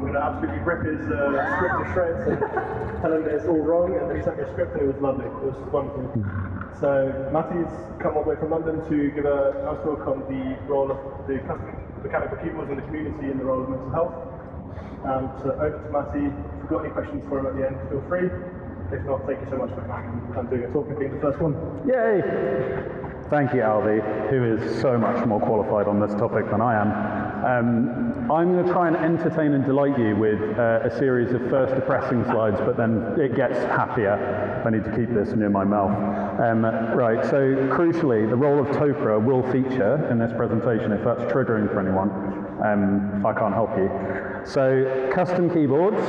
going to absolutely rip his script to shreds and tell him that it's all wrong, and then he sent me a script and it was lovely. It was wonderful. So Matty's come all the way from London to give a house talk on the role of the custom mechanical keyboards in the community in the role of mental health. So over to Matty. If you've got any questions for him at the end, feel free. If not, thank you so much for coming and doing a talk and being the first one. Yay! Thank you, Alvi, who is so much more qualified on this topic than I am. I'm going to try and entertain and delight you with a series of first depressing slides, but then it gets happier. I need to keep this near my mouth. Right, so crucially, the role of Topra will feature in this presentation, if that's triggering for anyone. I can't help you. So, custom keyboards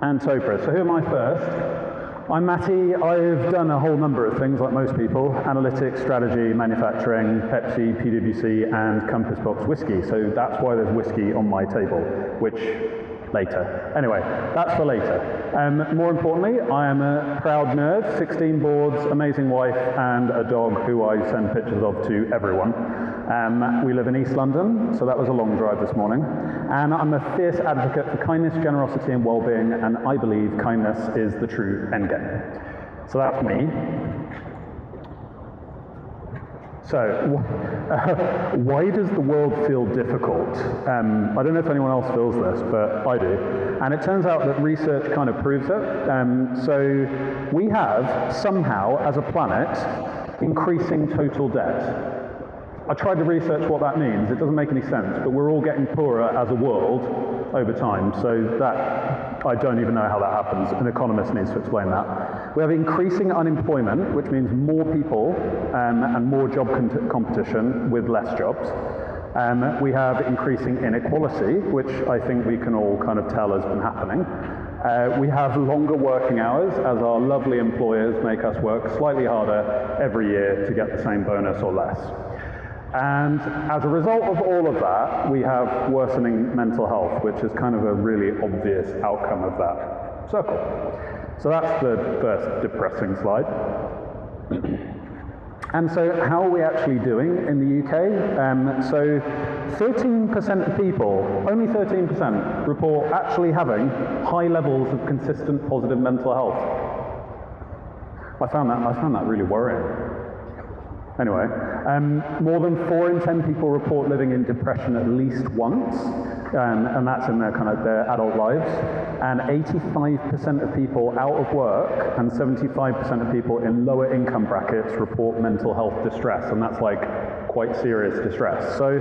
and Topra. So who am I first? I'm Matty. I've done a whole number of things like most people: analytics, strategy, manufacturing, Pepsi, PwC, and Compass Box whiskey. So that's why there's whiskey on my table, which later. Anyway, that's for later. More importantly, I am a proud nerd, 16 boards, amazing wife, and a dog who I send pictures of to everyone. We live in East London, so that was a long drive this morning. And I'm a fierce advocate for kindness, generosity, and well-being, and I believe kindness is the true endgame. So that's me. So, why does the world feel difficult? I don't know if anyone else feels this, but I do. And it turns out that research kind of proves it. So, we have somehow, as a planet, increasing total debt. I tried to research what that means. It doesn't make any sense, but we're all getting poorer as a world over time, so that, I don't even know how that happens. An economist needs to explain that. We have increasing unemployment, which means more people and more job competition with less jobs. We have increasing inequality, which I think we can all kind of tell has been happening. We have longer working hours as our lovely employers make us work slightly harder every year to get the same bonus or less. And as a result of all of that, we have worsening mental health, which is kind of a really obvious outcome of that circle. So that's the first depressing slide. And so how are we actually doing in the UK? So 13% of people, only 13%, report actually having high levels of consistent positive mental health. I found that really worrying. Anyway, more than 4 in 10 people report living in depression at least once, and that's in their adult lives. And 85% of people out of work and 75% of people in lower income brackets report mental health distress, and that's like quite serious distress. So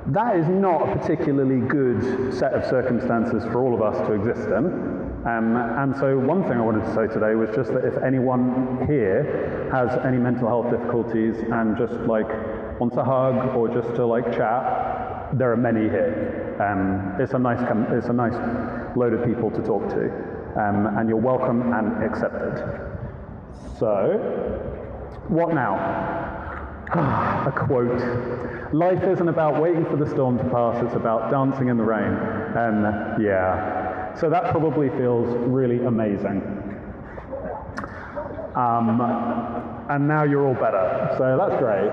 that is not a particularly good set of circumstances for all of us to exist in. And so one thing I wanted to say today was just that if anyone here has any mental health difficulties and just like wants a hug or just to like chat, there are many here. It's a nice load of people to talk to, and you're welcome and accepted. So, what now? A quote. Life isn't about waiting for the storm to pass, it's about dancing in the rain. Yeah. So that probably feels really amazing. And now you're all better, so that's great.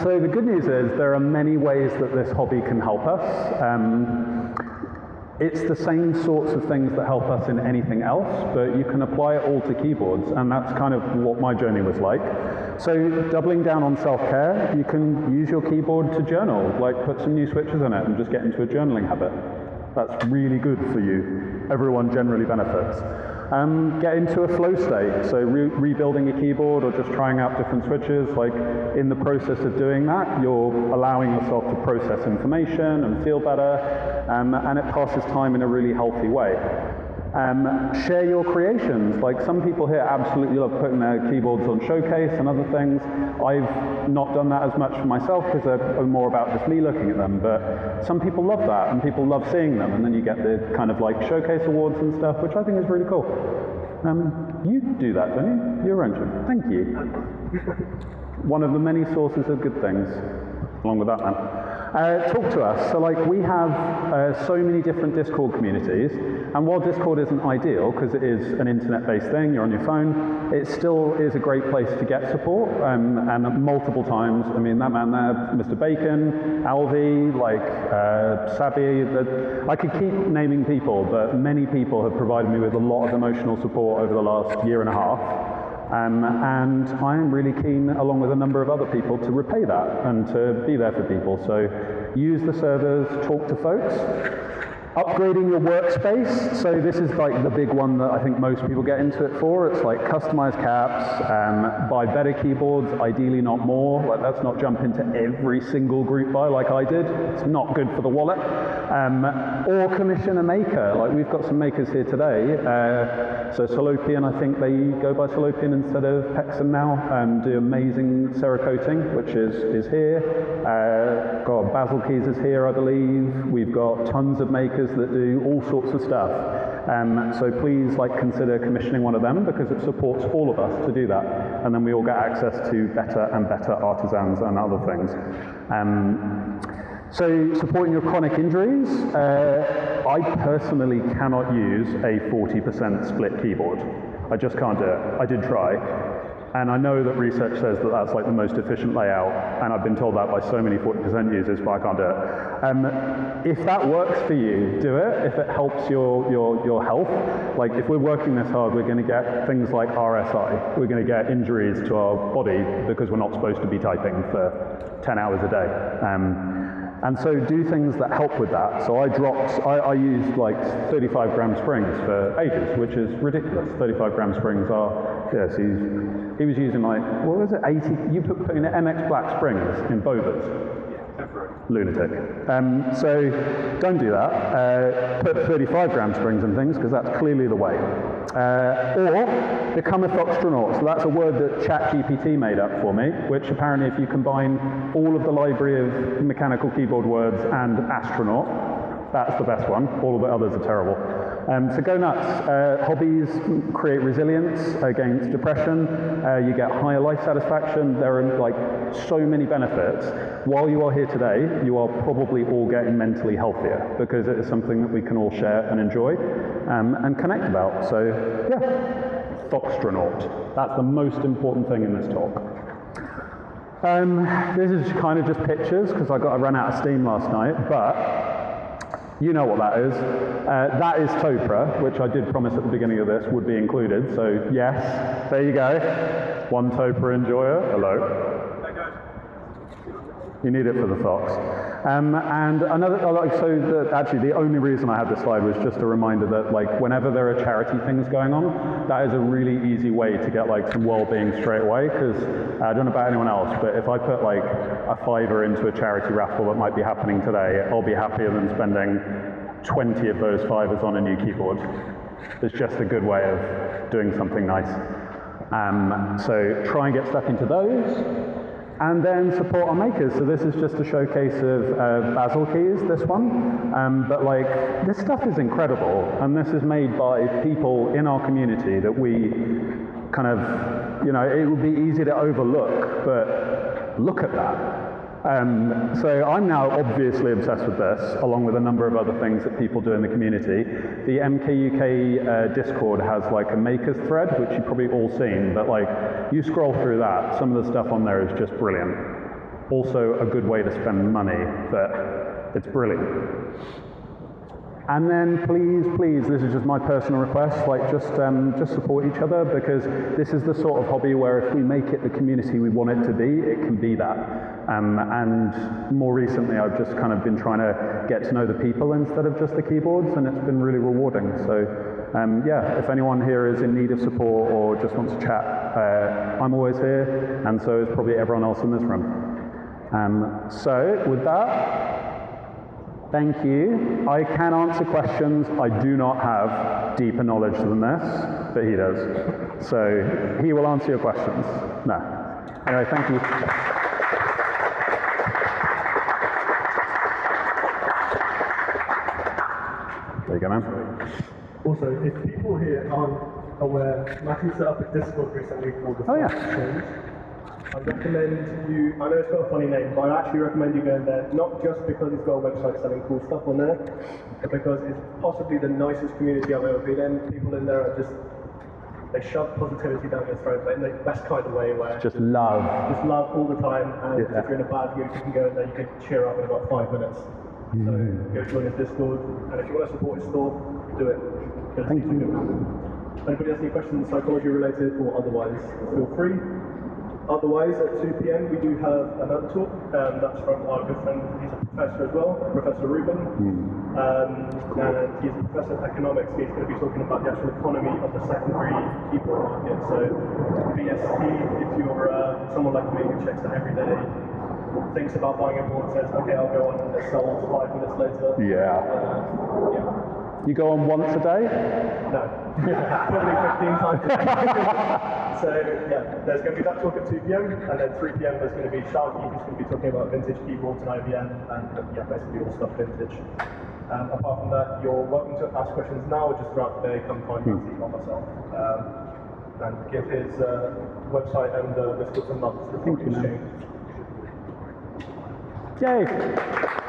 So the good news is there are many ways that this hobby can help us. It's the same sorts of things that help us in anything else, but you can apply it all to keyboards, and that's kind of what my journey was like. So doubling down on self-care, you can use your keyboard to journal, like put some new switches in it and just get into a journaling habit. That's really good for you. Everyone generally benefits. Get into a flow state, so rebuilding your keyboard or just trying out different switches. Like in the process of doing that, you're allowing yourself to process information and feel better, and it passes time in a really healthy way. Share your creations. Like some people here absolutely love putting their keyboards on showcase and other things. I've not done that as much for myself because they're more about just me looking at them, but some people love that and people love seeing them, and then you get the kind of like showcase awards and stuff, which I think is really cool. You do that, don't you? You're engine. Thank you. One of the many sources of good things, along with that man. talk to us. So like we have so many different Discord communities, and while Discord isn't ideal because it is an internet-based thing, you're on your phone, it still is a great place to get support, and multiple times, I mean that man there, Mr. Bacon, Alvi, like Sabi, I could keep naming people, but many people have provided me with a lot of emotional support over the last year and a half. And I am really keen, along with a number of other people, to repay that and to be there for people. So use the servers, talk to folks. Upgrading your workspace, so this is like the big one that I think most people get into it for. It's like customized caps, buy better keyboards, ideally not more. Like let's not jump into every single group buy like I did. It's not good for the wallet. Or commission a maker, like we've got some makers here today. So Salopian, I think they go by Salopian instead of Pexon now, do amazing Cerakoting, which is here. Got Basil Keys is here, I believe. We've got tons of makers that do all sorts of stuff. So please consider commissioning one of them because it supports all of us to do that. And then we all get access to better and better artisans and other things. So supporting your chronic injuries, I personally cannot use a 40% split keyboard. I just can't do it. I did try. And I know that research says that that's like the most efficient layout, and I've been told that by so many 40% users, but I can't do it. If that works for you, do it. If it helps your health, like if we're working this hard, we're going to get things like RSI. We're going to get injuries to our body because we're not supposed to be typing for 10 hours a day. And so do things that help with that. So I used like 35 gram springs for ages, which is ridiculous. 35 gram springs are, yes, he was using like, what was it, 80, you put in MX Black springs in Bovers. Lunatic. So don't do that. Put 35 gram springs and things because that's clearly the way. Or become a Foxtronaut. So that's a word that ChatGPT made up for me, which apparently if you combine all of the library of mechanical keyboard words and astronaut, that's the best one. All of the others are terrible. So go nuts. Hobbies create resilience against depression. You get higher life satisfaction. There are like so many benefits. While you are here today, you are probably all getting mentally healthier because it is something that we can all share and enjoy and connect about. So yeah, Foxtronaut. That's the most important thing in this talk. This is kind of just pictures because I ran out of steam last night, but you know what that is. That is Topra, which I did promise at the beginning of this would be included. So yes, there you go. One Topra enjoyer. Hello. You need it for the Fox. And another, actually the only reason I had this slide was just a reminder that whenever there are charity things going on, that is a really easy way to get some well-being straight away, because I don't know about anyone else, but if I put a $5 into a charity raffle that might be happening today, I'll be happier than spending 20 of those $5s on a new keyboard. It's just a good way of doing something nice. So try and get stuck into those. And then support our makers. So this is just a showcase of Basil Keys, this one. But this stuff is incredible. And this is made by people in our community that we kind of, it would be easy to overlook, but look at that. So I'm now obviously obsessed with this, along with a number of other things that people do in the community. The MKUK Discord has a makers thread, which you've probably all seen, but you scroll through that, some of the stuff on there is just brilliant. Also a good way to spend money, but it's brilliant. And then please, this is just my personal request, just support each other, because this is the sort of hobby where if we make it the community we want it to be, it can be that. And more recently I've just kind of been trying to get to know the people instead of just the keyboards, and it's been really rewarding. So yeah, if anyone here is in need of support or just wants to chat, I'm always here, and so is probably everyone else in this room. So with that, thank you. I can answer questions. I do not have deeper knowledge than this, but he does. So he will answer your questions. No. Anyway, thank you. There you go, man. Also, if people here aren't aware, Matthew set up a Discord recently called the Fox Exchange. I recommend you, I know it's got a funny name, but I actually recommend you going there, not just because it's got a website selling cool stuff on there, but because it's possibly the nicest community I've ever been in. People in there are just, they shove positivity down your throat, but in the best kind of way where Just love. just love all the time, and Yeah. if you're in a bad mood, you can go in there, you can cheer up in about 5 minutes. So go join his Discord, and if you want to support his store, do it. Because Thank he's a you. good man. Anybody has any questions, psychology related or otherwise, feel free. Otherwise, at 2 p.m. we do have another talk. That's from our good friend, he's a professor as well, Professor Rubin. And he's a professor of economics. He's going to be talking about the actual economy of the secondary keyboard market. So BST, if you're someone like me who checks that every day, thinks about buying a board, says, okay, I'll go on and it sells 5 minutes later. Yeah. Yeah. You go on once a day? No. Probably 15 times a day. So yeah, there's going to be that talk at 2 p.m. and then 3 p.m. there's going to be Sharky, who's going to be talking about vintage keyboards and IBM and yeah, basically all stuff vintage. Apart from that, you're welcome to ask questions now or just throughout the day. Come find Matty or myself and give his website and Discord some love. Thank you, man. Yay!